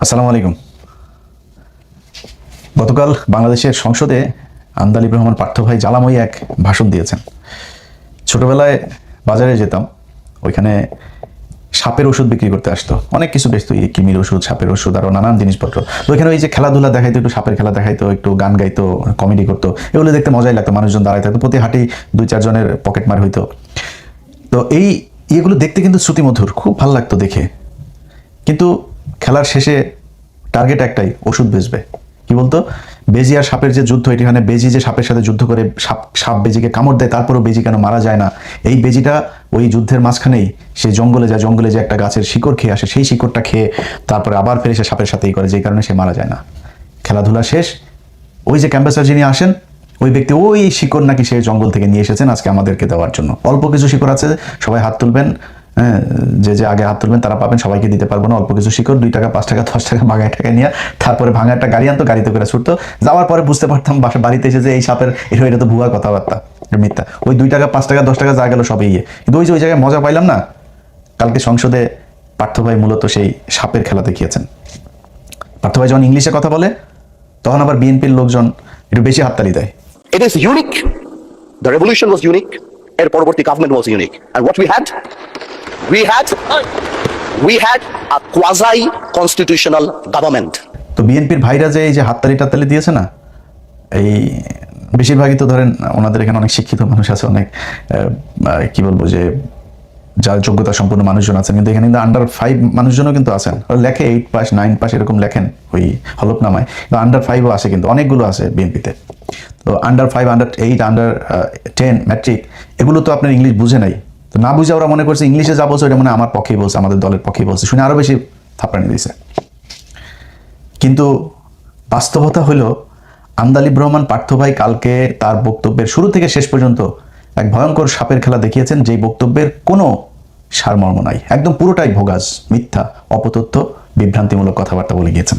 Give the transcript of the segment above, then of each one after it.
আসসালামু আলাইকুম। গতকাল বাংলাদেশের সংসদে আন্দালিব রহমান পার্থ ভাই জ্বালাময়ী এক ভাষণ দিয়েছেন। ছোটবেলায় বাজারে যেতাম, ওইখানে সাপের ওষুধ বিক্রি করতে আসতো, অনেক কিছু বেচতো, কিমির ওষুধ, সাপের ওষুধ, আরো নানান জিনিসপত্র। তো ওইখানে ওই যে খেলাধুলা দেখাইতো, একটু সাপের খেলা দেখাইতো, একটু গান গাইতো, কমেডি করতো, এগুলো দেখতে মজাই লাগতো। মানুষজন দাঁড়ায় থাকতো, প্রতি হাঁটি 2-4 জনের পকেট মার হইতো। তো এই ইয়েগুলো দেখতে কিন্তু শ্রুতিমধুর, খুব ভালো লাগতো দেখে। কিন্তু খেলার শেষে টার্গেট একটাই, ওষুধ বেচবে। কি বলতো, বেজি আর সাপের যে যুদ্ধ, এখানে বেজি যে সাপের সাথে যুদ্ধ করে সাপ বেজিকে কামড় দেয়, তারপরেও বেজি কেন মারা যায় না, এই বেজিটা ওই যুদ্ধের মাঝখানেই সে জঙ্গলে যায়, জঙ্গলে যে একটা গাছের শিকড় খেয়ে আসে, সেই শিকড়টা খেয়ে তারপরে আবার ফেরে সে সাপের সাথেই করে, যেই কারণে সে মারা যায় না। খেলাধুলা শেষ, ওই যে ক্যাম্পাসার যিনি আসেন, ওই ব্যক্তি ওই শিকড় নাকি সেই জঙ্গল থেকে নিয়ে এসেছেন আজকে আমাদেরকে দেওয়ার জন্য। অল্প কিছু শিকড় আছে, সবাই হাত তুলবেন, হ্যাঁ, যে আগে হাত তুলবেন তারা পাবেন, সবাইকে দিতে পারবো না। অল্প কিছু শিকড়, 2 টাকা 5 টাকা 10 টাকা ভাঙায় টাকা নিয়ে তারপরে ভাঙা একটা গাড়ি আনতো, গাড়িতে করে ছুটতো। যাওয়ার পরে বুঝতে পারতাম বাড়িতে এসে যে এই সাপের এটা তো ভুয়া কথাবার্তা, মিথ্যা। ওই 2 টাকা 5 টাকা 10 টাকা যা গেল সবই ইয়ে। কিন্তু ওই জায়গায় মজা পাইলাম না। কালকে সংসদে পার্থ ভাই মূলত সেই সাপের খেলা দেখিয়েছেন। পার্থ ভাই যখন ইংলিশে কথা বলে, তখন আবার বিএনপির লোকজন একটু বেশি হাততালি দেয়। It is unique. The revolution was unique. এর পরবর্তী government was unique. And what we had a quasi-constitutional government. তো বিএনপির ভাইরা যে এই যে হাততালি টাততালি দিয়েছে না, এই বেশিরভাগই তো ধরেন ওনাদের এখানে অনেক শিক্ষিত মানুষ আছে, অনেক কি বলবো, যে যার যোগ্যতা সম্পন্ন মানুষজন আছেন। কিন্তু এখানে কিন্তু আন্ডার 5 মানুষজনও কিন্তু আছেন, লেখে 8 পাস 9 পাস এরকম লেখেন ওই হলফনামায়। তো আন্ডার 5ও আছে, কিন্তু অনেকগুলো আছে বিএনপিতে। তো আন্ডার 5, আন্ডার 8, আন্ডার 10 ম্যাট্রিক, এগুলো তো আপনার ইংলিশ বুঝে নাই। তো না বুঝে ওরা মনে করছে ইংলিশে যা বলছে ওইটা মনে আমার পক্ষেই বলছে, আমাদের দলের পক্ষেই বলছে, শুনে আরো বেশি থাপড়ানি দিয়েছে। কিন্তু বাস্তবতা হলো, আন্দালিব রহমান পার্থ ভাই কালকে তার বক্তব্যের শুরু থেকে শেষ পর্যন্ত এক ভয়ঙ্কর সাপের খেলা দেখিয়েছেন, যেই বক্তব্যের কোনো সারমর্ম নাই, একদম পুরোটাই ভোগাস, মিথ্যা, অপতথ্য, বিভ্রান্তিমূলক কথাবার্তা বলে গিয়েছেন।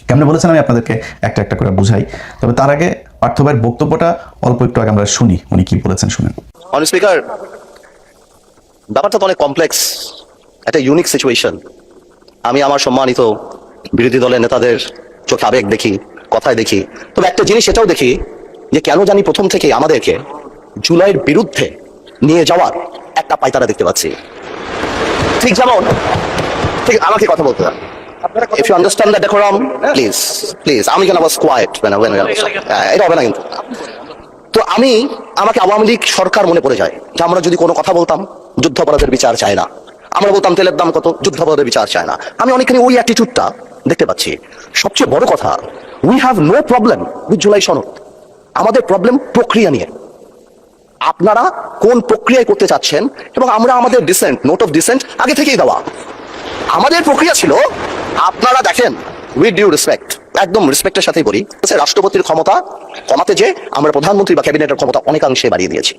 কেমনে বলেছেন আমি আপনাদেরকে একটা একটা করে বুঝাই। তবে তার আগে পার্থ ভাইয়ের বক্তব্যটা অল্প একটু আগে আমরা শুনি, উনি কি বলেছেন শুনেন। অন স্পিকার, ব্যাপারটা তো অনেক কমপ্লেক্স, একটা ইউনিক সিচুয়েশন। আমি আমার সম্মানিত বিরোধী দলের নেতাদের চোখে আবেগ দেখি, কথায় দেখি। তবে একটা জিনিস এটাও দেখি যে কেন জানি প্রথম থেকে আমাদেরকে জুলাইয়ের বিরুদ্ধে নিয়ে যাওয়ার একটা পায়তারা দেখতে পাচ্ছি। ঠিক যেমন, ঠিক আমাকে কথা বলতে দাও। If you understand the decorum, please, আমি কেন was quiet এটা হবে না কিন্তু। তো আমাকে আওয়ামী লীগ সরকার মনে পড়ে যায়, যে আমরা যদি কোনো কথা বলতাম, যুদ্ধাপরাধের বিচার চায় না, আমরা বলতাম তেলের দাম কত, যুদ্ধাপরাধের বিচার চায় না। আমি অনেকখানি ওই অ্যাটিটিউডটা দেখতে পাচ্ছি। সবচেয়ে বড় কথা, we have no problem with July সনদ। আমাদের প্রবলেম প্রক্রিয়া নিয়ে। আপনারা কোন প্রক্রিয়ায় করতে চাচ্ছেন, এবং আমরা আমাদের ডিসেন্ট, নোট অফ ডিসেন্ট আগে থেকেই দেওয়া। আমাদের প্রক্রিয়া ছিল, আপনারা দেখেন, উইথ ডিউ রেসপেক্ট, একদম রেসপেক্টের সাথেই বলি, রাষ্ট্রপতির ক্ষমতা কমাতে যে আমরা প্রধানমন্ত্রী বা ক্যাবিনেটের ক্ষমতা অনেকাংশে বাড়িয়ে দিয়েছি।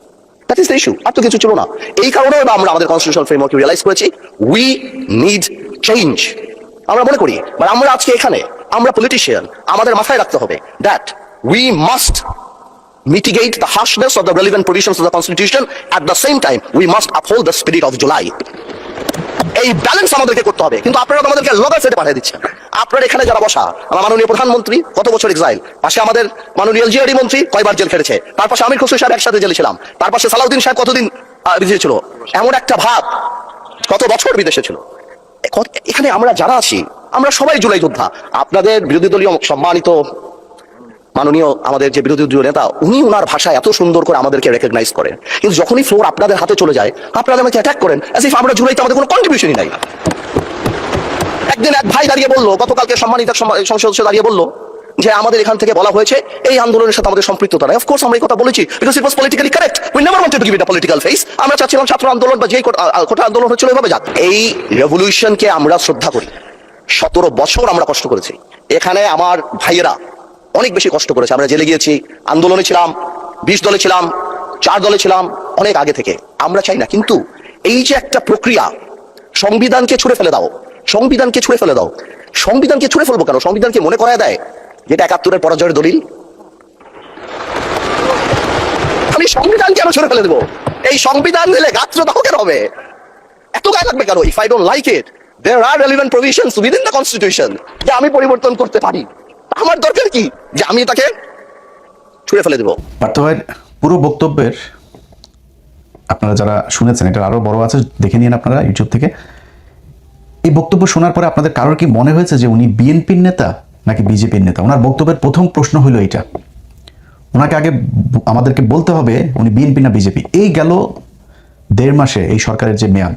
দ্যাট ইজ দ্য ইস্যু, আর তো কিছু ছিল না। এই কারণে আমরা আমাদের কনস্টিটিউশনাল ফ্রেমওয়ার্ক রিয়েলাইজ করেছি, উই নিড চেঞ্জ। আমরা মনে করি, মানে আমরা আজকে এখানে, আমরা পলিটিশিয়ান, আমাদের মাথায় রাখতে হবে that we must mitigate the harshness of the relevant provisions of the constitution. At the same time, we must uphold the spirit of July. এই ব্যালেন্স আমাদেরকে করতে হবে। কিন্তু আপনারা তো আমাদেরকে লগা সেটে পাঠিয়ে দিচ্ছেন। আপনারা এখানে যারা বসা, আমার মাননীয় প্রধানমন্ত্রী কত বছর এক্সাইল, পাশে আমাদের মাননীয় এলজিআরডি মন্ত্রী কয়বার জেল খেটেছে, তার পাশে আমির খসরু সাহেব একসাথে জেলে ছিলাম, তার পাশে সালাউদ্দিন সাহেব কতদিন বিদেশে ছিল, এমন একটা ভাব কত বছর বিদেশে ছিল। এখানে আমরা যারা আছি, আমরা সবাই জুলাই যোদ্ধা। আপনাদের বিরোধী দলীয় সম্মানিত মাননীয় আমাদের যে বিরোধী দলীয় নেতা, উনি ওনার ভাষায় এত সুন্দর করে আমাদেরকে রেকগনাইজ করেন, কিন্তু যখনই ফ্লোর আপনাদের হাতে চলে যায়, আপনারা আমাকে অ্যাটাক করেন অ্যাজ ইফ আমরা জুলাইতে আমাদের কোনো কন্ট্রিবিউশনই নাই। একদিন এক ভাই দাঁড়িয়ে বললো, গতকালকে সম্মানিত সংসদ সদস্য দাঁড়িয়ে বললো যে আমাদের এখান থেকে বলা হয়েছে এই আন্দোলনের সাথে আমাদের সম্পৃক্ততা নাই। অফকোর্স আমরা এই কথা বলেছি, because it was politically correct. We never wanted to give it a political face. আমরা চাচ্ছিলাম ছাত্র আন্দোলন বা যেই কোটা আন্দোলন হচ্ছিল ওইভাবে যাক। এই রেভলিউশনকে আমরা শ্রদ্ধা করি। 17 বছর আমরা কষ্ট করেছি। এখানে আমার ভাইয়েরা অনেক বেশি কষ্ট করেছে। আমরা জেলে গিয়েছি, আন্দোলনে ছিলাম, 20 দলে ছিলাম, 4 দলে ছিলাম, অনেক আগে থেকে। আমরা চাই না, কিন্তু এই যে একটা প্রক্রিয়া, সংবিধানকে ছুঁড়ে ফেলে দাও, সংবিধানকে ছুঁড়ে ফেলে দাও। সংবিধানকে ছুঁড়ে ফেলবো কেন? সংবিধানকে মনে করায় দেয় যেটা 71-এর পরাজয়ের দলিল। আমি সংবিধান কেন ছুঁড়ে ফেলে দেবো? এই সংবিধান দিলে গাত্র দাও কেন হবে? এত গায়ে লাগবে কেন? If I don't like it, there are relevant provisions within the constitution যে আমি পরিবর্তন করতে পারি। আমার দরকার কি যে আমি তাকে ছুঁড়ে ফেলে দেবো? পার্থ ভাইয়ের পুরো বক্তব্যের আপনারা যারা শুনেছেন, এটা আরো বড় আছে, দেখে নিন আপনারা ইউটিউব থেকে। এই বক্তব্য শোনার পরে আপনাদের কারোর কি মনে হয়েছে যে উনি বিএনপির নেতা নাকি বিজেপির নেতা? ওনার বক্তব্যের প্রথম প্রশ্ন হলো এইটা। ওনাকে আগে আমাদেরকে বলতে হবে উনি বিএনপি না বিজেপি। এই গেল 1.5 মাসে এই সরকারের যে মেয়াদ,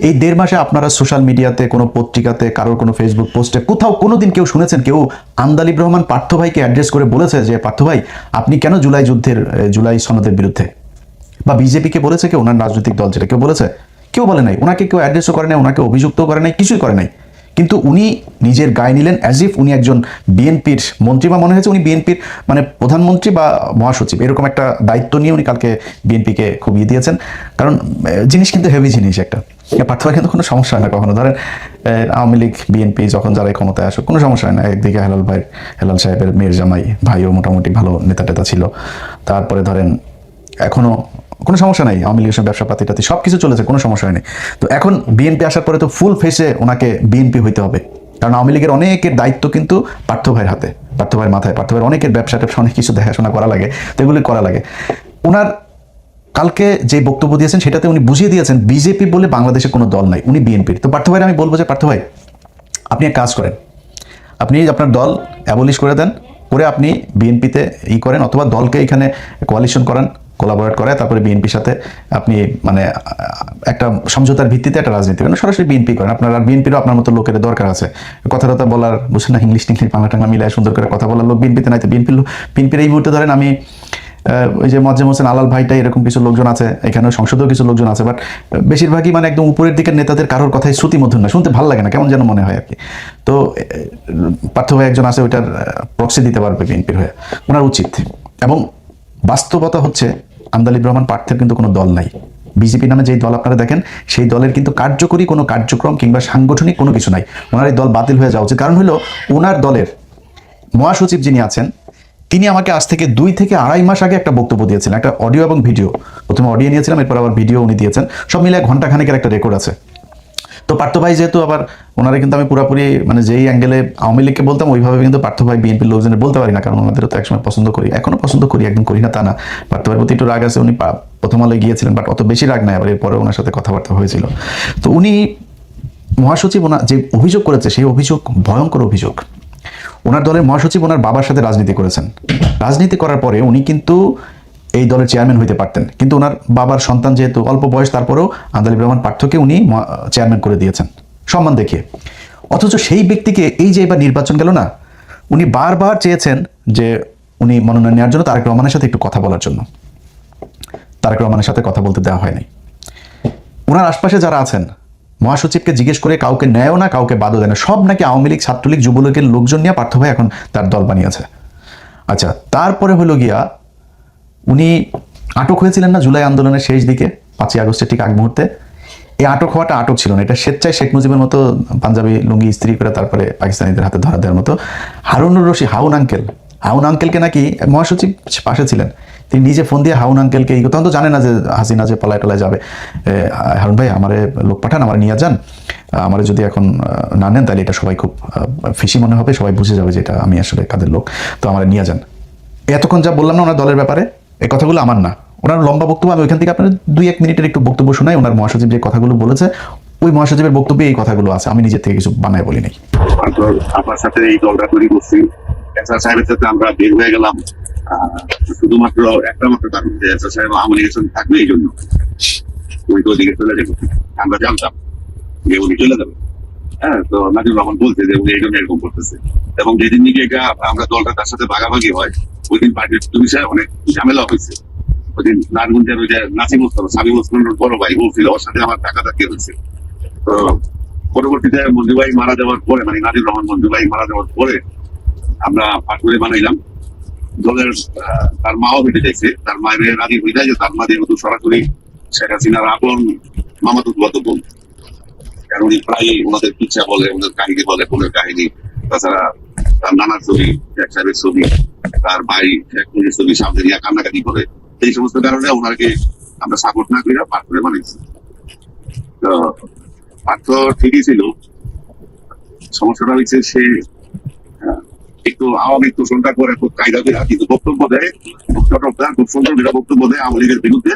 এই 1.5 মাসে আপনারা সোশ্যাল মিডিয়াতে, কোনো পত্রিকাতে, কারোর কোনো ফেসবুক পোস্টে কোথাও কোনোদিন কেউ শুনেছেন কেউ আন্দালিব রহমান পার্থ ভাইকে অ্যাড্রেস করে বলেছে যে পার্থ ভাই আপনি কেন জুলাই সনদের বিরুদ্ধে? বা বিজেপিকে বলেছে কেউ, ওনার রাজনৈতিক দল যেটা, কেউ বলেছে? কেউ বলে নাই। ওনাকে কেউ অ্যাড্রেসও করে নাই, ওনাকে অভিযুক্তও করে নাই, কিছুই করে নাই। কিন্তু উনি নিজের গায়ে নিলেন অ্যাজ ইফ উনি একজন বিএনপির মন্ত্রী, বা মনে হয়েছে উনি বিএনপির মানে প্রধানমন্ত্রী বা মহাসচিব, এরকম একটা দায়িত্ব নিয়ে উনি কালকে বিএনপিকে খুব দিয়েছেন। কারণ জিনিস কিন্তু হেভি জিনিস একটা। পার্থ ভাই কিন্তু কোনো সমস্যা হয় না কখনো। ধরেন আওয়ামী লীগ বিএনপি যখন যারা ক্ষমতায় আসুক কোনো সমস্যা হয় না। একদিকে হেলাল সাহেবের মেয়ের জামাই ভাইও মোটামুটি ভালো নেতা টেতা ছিল। তারপরে ধরেন এখনো কোনো সমস্যা নাই, আওয়ামী লীগের ব্যবসা পাতি সব কিছু চলেছে, কোনো সমস্যা হয়নি। তো এখন বিএনপি আসার পরে তো ফুল ফেসে ওনাকে বিএনপি হইতে হবে। কারণ আওয়ামী লীগের অনেকের দায়িত্ব কিন্তু পার্থ ভাইয়ের হাতে, পার্থ ভাইয়ের মাথায়। পার্থ ভাইয়ের অনেকের ব্যবসা ট্যাবসা অনেক কিছু দেখাশোনা করা লাগে, তো এগুলি করা লাগে। ওনার কালকে যে বক্তব্য দিয়েছেন সেটাতে উনি বুঝিয়ে দিয়েছেন বিজেপি বলে বাংলাদেশে কোনো দল নাই, উনি বিএনপির। তো পার্থ ভাইয়ের আমি বলবো যে পার্থ ভাই আপনি এক কাজ করেন, আপনি আপনার দল অ্যাবলিশ করে দেন, করে আপনি বিএনপিতে করেন, অথবা দলকে এখানে কোয়ালিশন করান, কোলাবোরেট করে, তারপরে বিএনপির সাথে আপনি মানে একটা সমঝোতার ভিত্তিতে একটা রাজনীতি করেন, সরাসরি বিএনপি করেন। আপনার আর বিএনপিরও আপনার মতো লোকের দরকার আছে, কথা বলার, বুঝছেন না, ইংলিশ বাংলা টাংলা মিলায় সুন্দর করে কথা বলার লোক বিএনপিতে নাই। তো বিএনপির এই মুহূর্তে ধরেন আমি ওই যে মজ্জেম হোসেন আলাল ভাইটাই এরকম কিছু লোকজন আছে, এখানেও সংসদেও কিছু লোকজন আছে, বাট বেশিরভাগই মানে একদম উপরের দিকের নেতাদের কারোর কথাই শ্রুতিমধুর না, শুনতে ভালো লাগে না, কেমন যেন মনে হয় আর কি। তো পার্থ ভাই একজন আছে, ওইটার প্রক্সি দিতে পারবে বিএনপির হয়ে, ওনার উচিত। এবং বাস্তবতা হচ্ছে আন্দালিব রহমান পার্থের কিন্তু কোনো দল নাই। বিজেপি নামে যেই দল আপনারা দেখেন সেই দলের কিন্তু কার্যকরী কোনো কার্যক্রম কিংবা সাংগঠনিক কোনো কিছু নাই। ওনার এই দল বাতিল হয়ে যাওয়া উচিত। কারণ হলো ওনার দলের মহাসচিব যিনি আছেন তিনি আমাকে আজ থেকে 2 থেকে 2.5 মাস আগে একটা বক্তব্য দিয়েছিলেন, একটা অডিও এবং ভিডিও। প্রথমে অডিও নিয়েছিলাম, এরপর আবার ভিডিও উনি দিয়েছেন, সব মিলে ঘন্টাখানেকের একটা রেকর্ড আছে। তো পার্থ ভাই যেহেতু আবার ওনারা কিন্তু আমি পুরাপুরি মানে যেই অ্যাঙ্গেলে আওয়ামী লীগকে বলতাম ওইভাবে কিন্তু পার্থ ভাই বিএনপির লোকজনের বলতে পারি না, কারণ ওনাদেরও তো একসময় পছন্দ করি, এখনো পছন্দ করি, একদম করি না তা না। পার্থ ভাইয়ের প্রতি একটু রাগ আছে, উনি প্রথম আলোয় গিয়েছিলেন, বাট অত বেশি রাগ নাই, আবার এরপরে ওনার সাথে কথাবার্তা হয়েছিল। তো উনি মহাসচিব ওনার যে অভিযোগ করেছে সেই অভিযোগ ভয়ঙ্কর অভিযোগ। ওনার দলের মহাসচিব ওনার বাবার সাথে রাজনীতি করেছেন, রাজনীতি করার পরে উনি কিন্তু এই দলের চেয়ারম্যান হইতে পারতেন, কিন্তু ওনার বাবার সন্তান যেহেতু অল্প বয়স, তারপরেও আন্দালিব রহমান পার্থকে উনি চেয়ারম্যান করে দিয়েছেন সম্মান দেখিয়ে। অথচ সেই ব্যক্তিকে এই যে এবার নির্বাচন গেল না, উনি বারবার চেয়েছেন যে উনি মনোনয়ন নেওয়ার জন্য তারেক রহমানের সাথে একটু কথা বলার জন্য। তারেক রহমানের সাথে কথা বলতে দেওয়া হয়নি। ওনার আশপাশে যারা আছেন মহাসচিবকে জিজ্ঞেস করে কাউকে নেয়ও না, কাউকে বাদও দেয় না, সব নাকি আওয়ামী লীগ, ছাত্রলীগ, যুবলীগের লোকজন নিয়ে পার্থ ভাই এখন তার দল বানিয়েছে। আচ্ছা, তারপরে হলো গিয়া উনি আটক হয়েছিলেন না জুলাই আন্দোলনের শেষ দিকে, 5ই আগস্টের ঠিক আগ মুহূর্তে। এই আটক হওয়াটা আটক ছিল না, এটা স্বেচ্ছায় শেখ মুজিবের মতো পাঞ্জাবি লুঙ্গি ইস্ত্রি করে তারপরে পাকিস্তানিদের হাতে ধরা দেওয়ার মতো হারুনুর রশিদ হাউন আঙ্কেলকে নাকি মহাসচিব পাশে ছিলেন, তিনি নিজে ফোন দিয়ে হাউন আঙ্কেলকে তখন তো জানে না যে হাসিনা যে পলায় টলায় যাবে, হারুন ভাই আমারে লোক পাঠান, আমার নিয়ে যান, আমার যদি এখন না নেন তাহলে এটা সবাই খুব ফিসি মনে হবে, সবাই বুঝে যাবে যে এটা আমি আসলে কাদের লোক, তো আমার নিয়ে যান। এতক্ষণ যা বললাম না ওনার দলের ব্যাপারে, এই কথাগুলো আমার না, ওনার লম্বা বক্তব্য, আমি ওইখান থেকে আপনার 2-1 মিনিটের একটু বক্তব্য শোনাই। ওনার মহাসচিব যে কথাগুলো বলেছে ওই মহাসচিবের বক্তব্যে এই কথাগুলো আছে, আমি নিজের থেকে কিছু বানায় বলি নাই। আপনার সাথে এই দলটা তৈরি করছি, এসআর সাহেবের সাথে আমরা বের হয়ে গেলাম শুধুমাত্র একটা মাত্র কারণ যে এসআর সাহেব আওয়ামী লীগের সঙ্গে থাকবে, এই জন্য উনি তো ওদিকে চলে যাবে, আমরা জানতাম যে উনি চলে যাবে। হ্যাঁ, তো নাজিবুর রহমান বলছে যে উনি এই জন্য এরকম করতেছে, এবং যেদিন দিকে আমরা দলটা তার সাথে ভাগাভাগি হয় ওই দিন পার্টির বিষয়ে অনেক ঝামেলা হয়েছে। ওই দিন নারায়ণগঞ্জের ওই যে নাসিম ওসমান, সাবিম ওসমানের বড় ভাই বলছিল ওর সাথে আমার টাকা ধাক্কি হয়েছে। তো পরবর্তীতে মঞ্জু ভাই মারা যাওয়ার পরে, মানে নাজিবুর রহমান মঞ্জু ভাই মারা যাওয়ার পরে আমরা পাটুরে বানাইলাম দলের। তার মাও হেঁটে যাইছে, তার মায়ের রাজি হয়ে যায় যে তার মা যেহেতু সরাসরি শেখ হাসিনার আপন মামাতো বোন, কারণ উনি প্রায় ওনাদের পিছা বলে, ওনাদের কাহিনী বলে, বোনের কাহিনী, তাছাড়া তার নানার ছবি, শেখ সাহেবের ছবি, তার ভাই শেখ মুজিবের ছবি সামনে নিয়ে কান্নাকাটি করে, এই সমস্ত কারণে ওনাকে আমরা সাপোর্ট না করে পাটুরে বানাইছি। তো পার্থ ঠিকই ছিল, সমস্যাটা হয়েছে সে একটু আওয়ামী তোষণটা করে খুব কায়দা করে কিন্তু বক্তব্য দেয়, চটকদার খুব সুন্দর বিরা বক্তব্য দেয় আওয়ামী লীগের বিরুদ্ধে,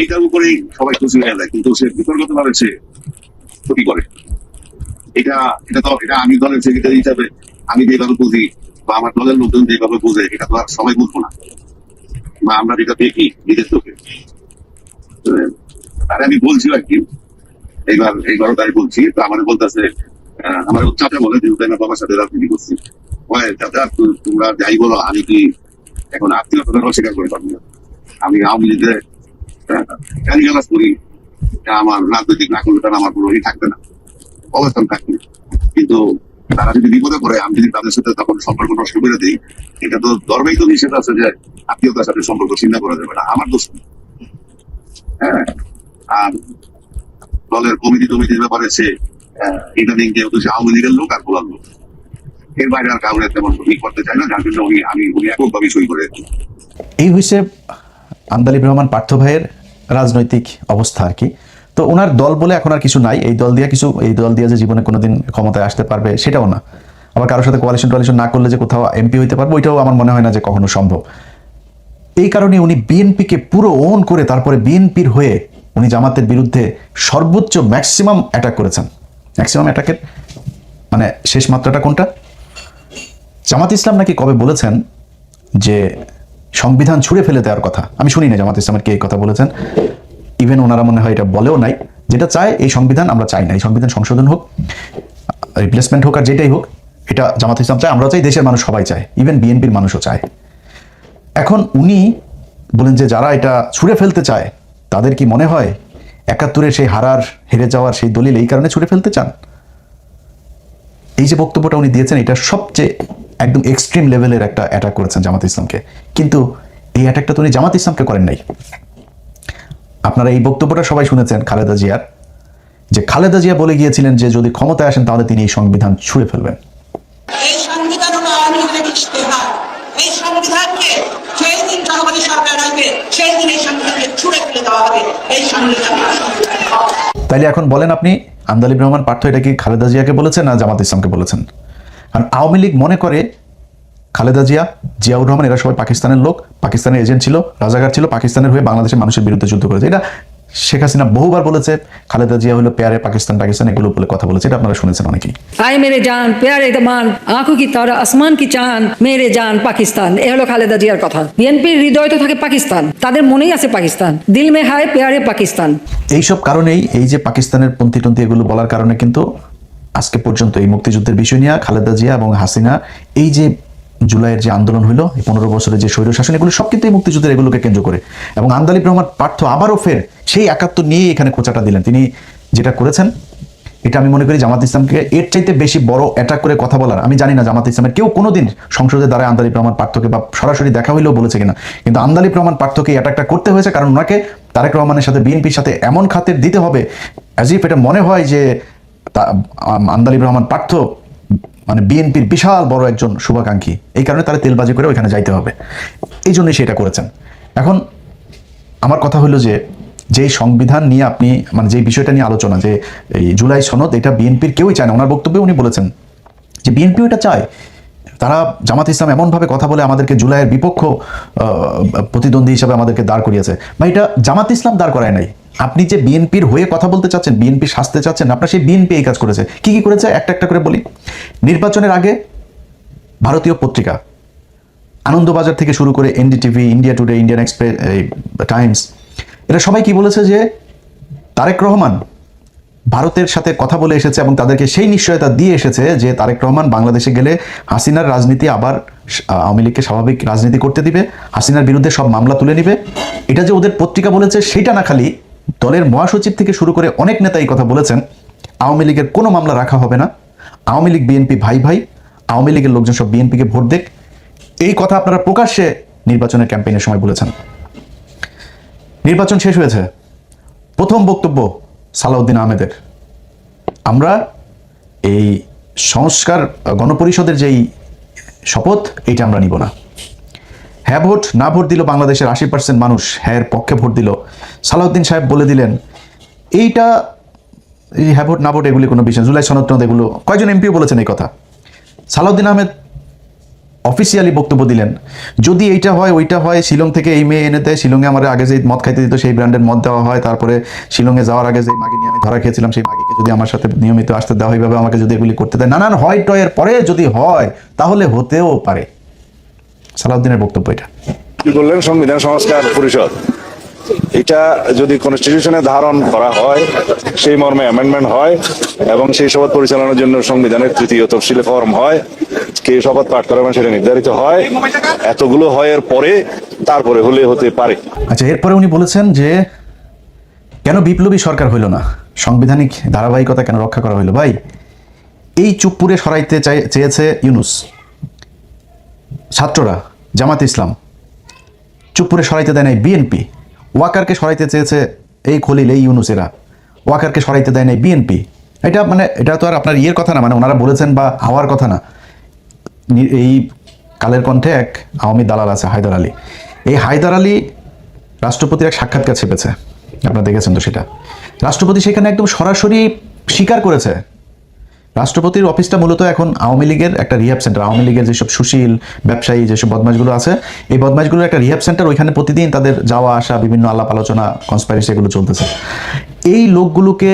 এইটার উপরেই সবাই খুশি হয়ে যায়, কিন্তু সে বিতর্কত ভাবে সে ক্ষতি করে। এটা আমি দলের সেক্রেটারি হিসাবে আমি যেভাবে বুঝি বা আমার দলের লোকজন যেভাবে বুঝে এটা তো আর সবাই বুঝবো না, বা আমরা যেটা দেখি নিজের চোখে। আর আমি বলছি আর কি এইবারও তাই বলছি, তো আমাদের বলতেছে আমার চাচা বলে যে না বাবার সাথে রাজনীতি করছি, চাচা তোমরা যাই বলো আমি কি এখন আত্মীয়তার অস্বীকার করে পারবো না, আমি আওয়ামী লীগের গালিগালাজ করি, আমার রাজনৈতিক নাগরিকতা আমার কোনো থাকবে না, অবস্থান থাকবে। কিন্তু তারা যদি বিপদে পড়ে আমি যদি তাদের সাথে তখন সম্পর্ক নষ্ট করে দিই, এটা তো ধর্মেই তো নিষেধ আছে যে আত্মীয়তার সাথে সম্পর্ক চিন্তা করা যাবে না, আমার দোষ। হ্যাঁ, আর দলের কমিটির ব্যাপারে সে ইদানিং যেহেতু সে আওয়ামী লীগের লোক আর গোলার লোক, এর বাইরে আর কাউরে তেমন করতে চায় না, যার জন্য উনি এককভাবে সই করে। এই হয়েছে আন্দালিব রহমান পার্থ ভাইয়ের রাজনৈতিক অবস্থা আর কি। তো ওনার দল বলে এখন আর কিছু নাই, এই দল দিয়ে যে জীবনে কোনোদিন ক্ষমতায় আসতে পারবে সেটাও না, আবার কারোর সাথে কোয়ালিশন না করলে যে কোথাও এমপি হইতে পারবে ওইটাও আমার মনে হয় না যে কখনো সম্ভব। এই কারণে উনি বিএনপিকে পুরো ওন করে তারপরে বিএনপির হয়ে উনি জামাতের বিরুদ্ধে সর্বোচ্চ ম্যাক্সিমাম অ্যাটাক করেছেন। ম্যাক্সিমাম অ্যাটাকের মানে শেষ মাত্রাটা কোনটা? জামাত ইসলাম নাকি কবে বলেছেন যে সংবিধান ছুঁড়ে ফেলে দেওয়ার কথা, আমি শুনি না জামাত ইসলামের কে এই কথা বলেছেন, ইভেন ওনারা মনে হয় এটা বলেও নাই। যেটা চায় এই সংবিধান আমরা চাই না, এই সংবিধান সংশোধন হোক, রিপ্লেসমেন্ট হোক আর যেটাই হোক, এটা জামাত ইসলাম চায়, আমরা চাই, দেশের মানুষ সবাই চায়, ইভেন বিএনপির মানুষও চায়। এখন উনি বলেন যে যারা এটা ছুঁড়ে ফেলতে চায় তাদের কি মনে হয় ৭১-এর সেই হেরে যাওয়ার সেই দলিল এই কারণে ছুঁড়ে ফেলতে চান? এই যে বক্তব্যটা উনি দিয়েছেন এটা সবচেয়ে একদম এক্সট্রিম লেভেলের একটা অ্যাটাক করেছেন জামাত ইসলামকে, কিন্তু এই অ্যাটাকটা তো উনি জামাত ইসলামকে করেন নাই। আপনারা এই বক্তব্যটা সবাই শুনেছেন খালেদা জিয়ার, যে খালেদা জিয়া বলে গিয়েছিলেন যে যদি ক্ষমতায় আসেন তাহলে তিনি এই সংবিধান ছুঁড়ে ফেলবেন। এই সংবিধান হলো আওয়ামী লীগের ইশতেহার, এই সংবিধানকে সেই দিন জনগণের সরকার আসবে সেই দিন এই সংবিধানকে ছুঁড়ে ফেলে দেওয়া হবে। এই সংবিধান তাইলে এখন বলেন আপনি, আন্দালিব রহমান পার্থ এটা কি খালেদা জিয়াকে বলেছেন না জামাত ইসলামকে বলেছেন? কারণ আওয়ামী লীগ মনে করে খালেদা জিয়া, জিয়াউর রহমান এরা সবাই পাকিস্তানের লোক, পাকিস্তানের এজেন্ট ছিল, রাজাকার ছিল, পাকিস্তানের হয়ে বাংলাদেশের মানুষের বিরুদ্ধে যুদ্ধ করেছে। এটা শেখ হাসিনা বহুবার বলেছে, খালেদা জিয়া হলো প্যারে পাকিস্তান এগুলো বলে কথা বলেছে, এটা আপনারা শুনেছেন অনেকেই। आए मेरे जान प्यारे दमान आंखों की तारा আসমান কি চান মেরে জান পাকিস্তান, এ হলো খালেদা জিয়ার কথা। বিএনপির হৃদয় তো থাকে পাকিস্তান, তাদের মনেই আছে পাকিস্তান, দিল মে হায় প্যারে পাকিস্তান। এইসব কারণেই এই যে পাকিস্তানের পন্থী এগুলো বলার কারণে কিন্তু আজকে পর্যন্ত এই মুক্তিযুদ্ধের বিষয় নিয়ে খালেদা জিয়া এবং হাসিনা এই যে জুলাইয়ের যে আন্দোলন হলো, 15 বছরের যে স্বৈরশাসন, এগুলো সব কিন্তু এই মুক্তিযুদ্ধের এগুলোকে কেন্দ্র করে। এবং আন্দালিব রহমান পার্থ আবারও ফের সেই ৭১ নিয়ে এখানে খোঁচাটা দিলেন। তিনি যেটা করেছেন এটা আমি মনে করি জামাত ইসলামকে এর চাইতে বেশি বড় অ্যাটাক করে কথা বলার, আমি জানি না জামাত ইসলামের কেউ কোনোদিন সংসদে দ্বারা আন্দালিব রহমান পার্থকে বা সরাসরি দেখা হইলেও বলেছে কিনা, কিন্তু আন্দালিব রহমান পার্থকে অ্যাটাকটা করতে হয়েছে কারণ ওনাকে তারেক রহমানের সাথে বিএনপির সাথে এমন খাতের দিতে হবে অ্যাজ ইফ এটা মনে হয় যে আন্দালিব রহমান পার্থ মানে বিএনপির বিশাল বড় একজন শুভাকাঙ্ক্ষী, এই কারণে তারা তেলবাজি করে ওইখানে যাইতে হবে, এই জন্যই সেটা করেছেন। এখন আমার কথা হলো যে যেই সংবিধান নিয়ে আপনি মানে যেই বিষয়টা নিয়ে আলোচনা, যে এই জুলাই সনদ, এটা বিএনপির কেউই চায় না। ওনার বক্তব্যে উনি বলেছেন যে বিএনপিও এটা চায়, তারা জামাত ইসলাম এমনভাবে কথা বলে আমাদেরকে জুলাইয়ের বিপক্ষ প্রতিদ্বন্দ্বী হিসাবে আমাদেরকে দাঁড় করিয়েছে, বা এটা জামাত ইসলাম দাঁড় করায় নাই। আপনি যে বিএনপির হয়ে কথা বলতে চাচ্ছেন, বিএনপি শাস্তে চাচ্ছেন, আপনার সেই বিএনপি এই কাজ করেছে। কি কি করেছে একটা একটা করে বলি। নির্বাচনের আগে ভারতীয় পত্রিকা আনন্দবাজার থেকে শুরু করে NDTV, India today, Indian express, Times, এরা সবাই কি বলেছে যে তারেক রহমান ভারতের সাথে কথা বলে এসেছে এবং তাদেরকে সেই নিশ্চয়তা দিয়ে এসেছে যে তারেক রহমান বাংলাদেশে গেলে হাসিনার রাজনীতি আবার আওয়ামী লীগকে স্বাভাবিক রাজনীতি করতে দিবে, হাসিনার বিরুদ্ধে সব মামলা তুলে নিবে। এটা যে ওদের পত্রিকা বলেছে সেটা না, খালি দলের মহাসচিব থেকে শুরু করে অনেক নেতা এই কথা বলেছেন, আওয়ামী লীগের কোনো মামলা রাখা হবে না, আওয়ামী লীগ বিএনপি ভাই ভাই, আওয়ামী লীগের লোকজন সব বিএনপিকে ভোট দেখ, এই কথা আপনারা প্রকাশ্যে নির্বাচনের ক্যাম্পেইনের সময় বলেছেন। নির্বাচন শেষ হয়েছে, প্রথম বক্তব্য সালাউদ্দিন আহমেদের, আমরা এই সংস্কার গণপরিষদের যেই শপথ এটা আমরা নিব না। হ্যাঁ ভোট না ভোট দিল বাংলাদেশের 80% মানুষ হ্যাঁ পক্ষে ভোট দিল। সালাউদ্দিন সাহেব বলে দিলেন এইটা এই হ্যাভোট না ভোট এগুলি কোনো বিষয়, জুলাই সনদ টনদ এগুলো, কয়েকজন এমপিও বলেছেন এই কথা। সালাউদ্দিন আহমেদ অফিসিয়ালি বক্তব্য দিলেন, যদি এইটা হয় ওইটা হয়, শিলং থেকে এই মেয়ে এনে দেয়, শিলংয়ে আমার আগে যে মদ খাইতে দিত সেই ব্র্যান্ডের মদ দেওয়া হয়, তারপরে শিলংয়ে যাওয়ার আগে যে মাগি নিয়ে আমি ধরা খেয়েছিলাম সেই মাগিকে যদি আমার সাথে নিয়মিত আসতে দেওয়া হয়, এইভাবে আমাকে যদি এগুলি করতে দেয়, নানান হয় টয়ের পরে যদি হয় তাহলে হতেও পারে। সালাউদ্দিনের বক্তব্য এটা। কি বললেন সংবিধান সংস্কার পরিষদ, এটা যদি কনস্টিটিউশনে ধারণ করা হয়, সেই মর্মে অ্যামেন্ডমেন্ট হয় এবং সেই শপথ পরিচালনার জন্য সংবিধানের 3য় তফসিলে ফর্ম হয়, কে শপথ পাঠ করাবেন সেটা নির্ধারিত হয়, এতগুলো হয় এর পরে তারপরে হলে হতে পারে। আচ্ছা, এরপরে উনি বলেছেন যে কেন বিপ্লবী সরকার হইল না, সাংবিধানিক ধারাবাহিকতা কেন রক্ষা করা হইল। ভাই, এই চুপপুরে সরাইতে চেয়েছে ইউনূস, ছাত্ররা, জামাত ইসলাম, চুপপুরে সরাইতে দেয় নাই বিএনপি, ওয়াকারকে সরাইতে চেয়েছে এই খলিল, এই ইউনূসেরা, ওয়াকারকে সরাইতে দেয় নাই বিএনপি। এটা মানে এটা তো আর আপনার ইয়ের কথা না, মানে ওনারা বলেছেন বা হওয়ার কথা না। এই কালের কণ্ঠে এক আওয়ামী দালাল আছে হায়দার আলী, এই হায়দার আলী রাষ্ট্রপতির এক সাক্ষাৎকার ছেপেছে, আপনারা দেখেছেন তো সেটা। রাষ্ট্রপতি সেখানে একদম সরাসরি স্বীকার করেছে রাষ্ট্রপতির অফিসটা মূলত এখন আওয়ামী লীগের একটা রিহ্যাব সেন্টার। আওয়ামী লীগের যেসব সুশীল ব্যবসায়ী, যেসব বদমাশগুলো আছে, এই বদমাশগুলোর একটা রিহ্যাব সেন্টার, ওইখানে প্রতিদিন তাদের যাওয়া আসা, বিভিন্ন আলাপ আলোচনা, কনস্পাইরেসি এগুলো চলতেছে। এই লোকগুলোকে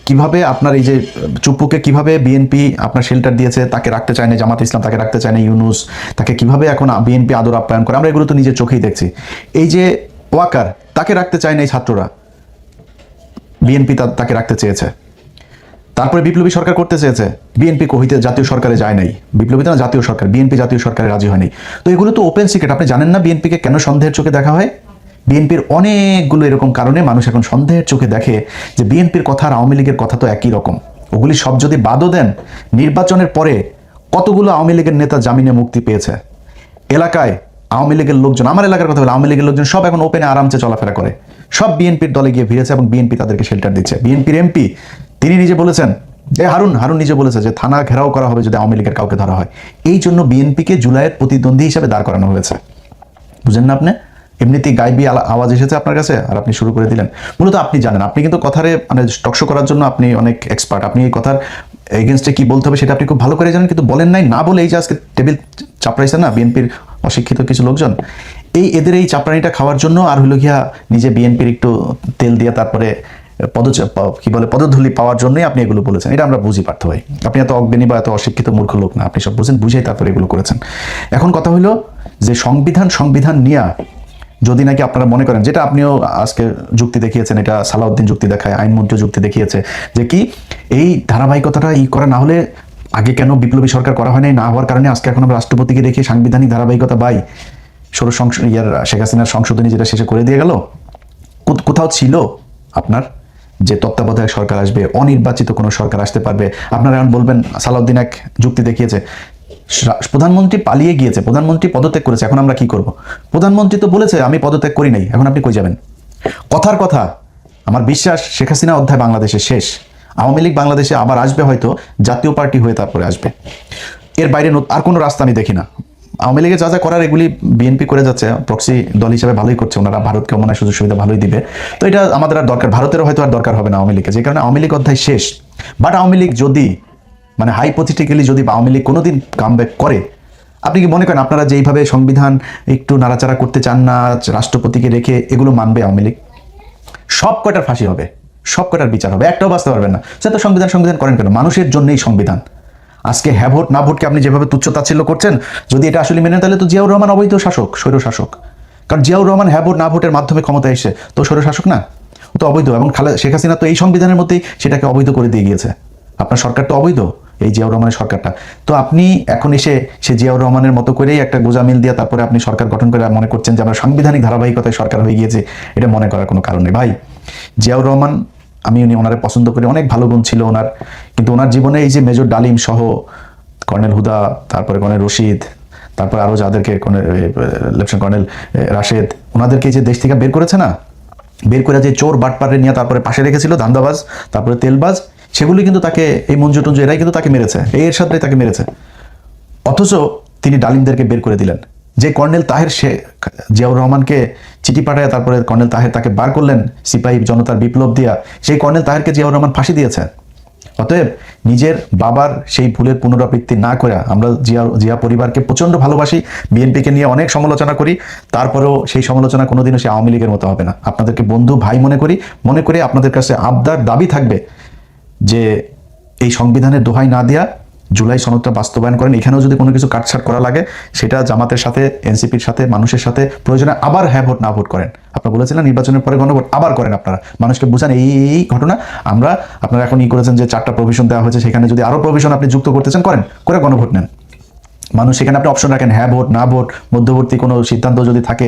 কিভাবে আপনার এই যে চুপ্পুকে কিভাবে বিএনপি আপনার শেল্টার দিয়েছে, তাকে রাখতে চায় না জামাত ইসলাম, তাকে রাখতে চায় না ইউনূস, তাকে কিভাবে এখন বিএনপি আদর আপ্যায়ন করে, আমরা এগুলো তো নিজের চোখেই দেখছি। এই যে ওয়াকার, তাকে রাখতে চায় না এই ছাত্ররা, বিএনপি তাকে রাখতে চেয়েছে। তারপরে বিপ্লবী সরকার করতে চেয়েছে, বিএনপি কহিতে জাতীয় সরকারে যায় নাই, বিপ্লবী তো না জাতীয় সরকার, বিএনপি জাতীয় সরকারে রাজি হয়নি। তো এগুলো তো ওপেন সিক্রেট, আপনি জানেন না বিএনপিকে কেন সন্দেহের চোখে দেখা হয়। বিএনপির অনেকগুলো এরকম কারণে মানুষ এখন সন্দেহের চোখে দেখে যে বিএনপির কথা আর আওয়ামী লীগের কথা তো একই রকম। ওগুলি সব যদি বাদও দেন, নির্বাচনের পরে কতগুলো আওয়ামী লীগের নেতা জামিনে মুক্তি পেয়েছে, এলাকায় আওয়ামী লীগের লোকজন, আমার এলাকার কথা বলে আওয়ামী লীগের লোকজন সব এখন ওপেনে আরামসে চলাফেরা করে, সব বিএনপির দলে গিয়ে ভিড়েছে এবং বিএনপি তাদেরকে শেল্টার দিচ্ছে। বিএনপির এমপি তিনি নিজে বলেছেন, হারুন নিজে বলেছে যে থানা ঘেরাও করা হবে যদি আওয়ামী লীগের কাউকে ধরা হয়। এই জন্য বিএনপিকে জুলাইয়ের প্রতিদ্বন্দ্বী হিসেবে দাঁড় করানো হয়েছে। বুঝেন না আপনি? এমনিতেই গাইবি আওয়াজ এসেছে আপনার কাছে আর আপনি শুরু করে দিলেন। মূলত আপনি জানেন, আপনি কিন্তু কথারে মানে টকশো করার জন্য আপনি অনেক এক্সপার্ট, আপনি এই কথার এগেনস্টে কি বলতে হবে সেটা আপনি খুব ভালো করে জানেন, কিন্তু বলেন নাই। না বলে এই যে আজকে টেবিল চাপড়াইছে না বিএনপির অশিক্ষিত কিছু লোকজন, এদের এই চাপড়ানিটা খাওয়ার জন্য আর হলো গিয়া নিজে বিএনপির একটু তেল দিয়ে তারপরে পদধূলি পাওয়ার জন্যই আপনি এগুলো বলেছেন। এটা আমরা বুঝি পার্থ ভাই, আপনি এত অজ্ঞানী বা এত অশিক্ষিত মূর্খ লোক না, আপনি সব বুঝেন, বুঝেই তারপরে এগুলো করেছেন। এখন কথা হলো যে সংবিধান নিয়ে যদি নাকি আপনারা মনে করেন, যেটা আপনিও আজকে যুক্তি দেখিয়েছেন, এটা সালাউদ্দিন যুক্তি দেখায়, আইনমন্ত্রী যুক্তি দেখিয়েছে যে কি এই ধারাবাহিকতাটা করা না হলে আগে কেন বিপ্লবী সরকার করা হয় নাই, না হওয়ার কারণে আজকে এখন আমরা রাষ্ট্রপতিকে রেখে সাংবিধানিক ধারাবাহিকতা শেখ হাসিনার সংশোধনী যেটা শেষে করে দিয়ে গেল, কোথাও ছিল আপনার যে তত্ত্বাবধায়ক সরকার আসবে, অনির্বাচিত কোনো সরকার আসতে পারবে। আপনারা এখন বলবেন সালাউদ্দিন এক যুক্তি দেখিয়েছে, প্রধানমন্ত্রী পালিয়ে গিয়েছে, প্রধানমন্ত্রী পদত্যাগ করেছে, এখন আমরা কি করব? প্রধানমন্ত্রী তো বলেছে আমি পদত্যাগ করি নাই, এখন আপনি কই যাবেন? কথার কথা, আমার বিশ্বাস শেখ হাসিনা অধ্যায় বাংলাদেশে শেষ। আওয়ামী লীগ বাংলাদেশে আবার আসবে, হয়তো জাতীয় পার্টি হয়ে তারপরে আসবে। এর বাইরে আর কোনো রাস্তা আমি দেখি না। আওয়ামী লীগে যা যা করার এগুলি বিএনপি করে যাচ্ছে, প্রক্সি দল হিসেবে ভালোই করছে, ওনারা ভারতকে মনে হয় সুযোগ সুবিধা ভালোই দিবে। তো এটা আমাদের আর দরকার, ভারতেরও হয়তো আর দরকার হবে না আওয়ামী লীগকে, যে কারণে আওয়ামী লীগ অধ্যায় শেষ। বাট আওয়ামী লীগ যদি মানে হাইপোথেটিক্যালি যদি আওয়ামী লীগ কোনোদিন কামব্যাক করে, আপনি কি মনে করেন আপনারা যেইভাবে সংবিধান একটু নাড়াচাড়া করতে চান না, রাষ্ট্রপতিকে রেখে, এগুলো মানবে আওয়ামী লীগ? সব কয়টার ফাঁসি হবে, সব কয়টার বিচার হবে, একটাও বাঁচতে পারবেন না। সে তো সংবিধান করেন কেন? মানুষের জন্যই সংবিধান। আজকে হ্যাঁ ভোট না ভোটকে আপনি যেভাবে তুচ্ছতাচ্ছিল্য করছেন, যদি এটা আসলে মেনে, তাহলে তো জিয়াউর রহমান অবৈধ শাসক, স্বৈর শাসক। কারণ জিয়াউর রহমান হ্যাঁ ভোট না ভোটের মাধ্যমে ক্ষমতা এসে তো স্বৈর শাসক না, ও তো অবৈধ। এবং শেখ হাসিনা তো এই সংবিধানের মধ্যেই সেটাকে অবৈধ করে দিয়ে গিয়েছে। আপনার সরকার তো অবৈধ, এই জিয়াউর রহমানের সরকারটা। তো আপনি এখন এসে সে জিয়াউর রহমানের মতো করেই একটা গোজামিল দিয়ে তারপরে আপনি সরকার গঠন করে মনে করছেন যে আমরা সাংবিধানিক ধারাবাহিকতায় সরকার হয়ে গিয়েছে, এটা মনে করার কোনো কারণ নেই ভাই। জিয়াউর রহমান, আমি ওনারে পছন্দ করি, অনেক ভালো গুণ ছিল ওনার, কিন্তু ওনার জীবনে এই যে মেজর ডালিম সহ কর্নেল হুদা, তারপরে কর্নেল রশিদ, তারপরে আরও যাদেরকে লেফটেন্যান্ট কর্নেল রাশেদ, ওনাদেরকে যে দেশ থেকে বের করেছে না, বের করে যে চোর বাটপারে নিয়ে তারপরে পাশে রেখেছিল, ধান্দাবাজ, তারপরে তেলবাজ, সেগুলি কিন্তু তাকে, এই মঞ্জু টঞ্জু এরাই কিন্তু তাকে মেরেছে, এই এরশাদরাই তাকে মেরেছে। অথচ তিনি ডালিমদেরকে বের করে দিলেন। যে কর্নেল তাহের সে জিয়াউর রহমানকে চিঠি পাঠায় তারপরে কর্নেল তাহের তাকে বার করলেন সিপাহী জনতার বিপ্লব দিয়া, সেই কর্নেল তাহেরকে জিয়াউর রহমান ফাঁসি দিয়েছে। অতএব নিজের বাবার সেই ভুলের পুনরাবৃত্তি না করে আমরা জিয়া পরিবারকে প্রচন্ড ভালোবাসি, বিএনপিকে নিয়ে অনেক সমালোচনা করি, তারপরেও সেই সমালোচনা কোনোদিনও সে আওয়ামী লীগের মতো হবে না। আপনাদেরকে বন্ধু ভাই মনে করি আপনাদের কাছে আবদার দাবি থাকবে যে এই সংবিধানের দোহাই না দিয়া জুলাই সনদটা বাস্তবায়ন করেন। এখানেও যদি কোনো কিছু কাটছাট করা লাগে সেটা জামাতের সাথে, এনসিপির সাথে, মানুষের সাথে প্রয়োজনে আবার হ্যাঁ ভোট না ভোট করেন। আপনারা বলেছিলেন নির্বাচনের পরে গণভোট আবার করেন, আপনারা মানুষকে বুঝান এই ঘটনা। আপনারা এখন করেছেন যে 4টা প্রভিশন দেওয়া হয়েছে, সেখানে যদি আরো প্রভিশন আপনি যুক্ত করতে চান করে গণভোট নেন। মানুষ সেখানে আপনি অপশন রাখেন হ্যাঁ ভোট না ভোট, মধ্যবর্তী কোনো সিদ্ধান্ত যদি থাকে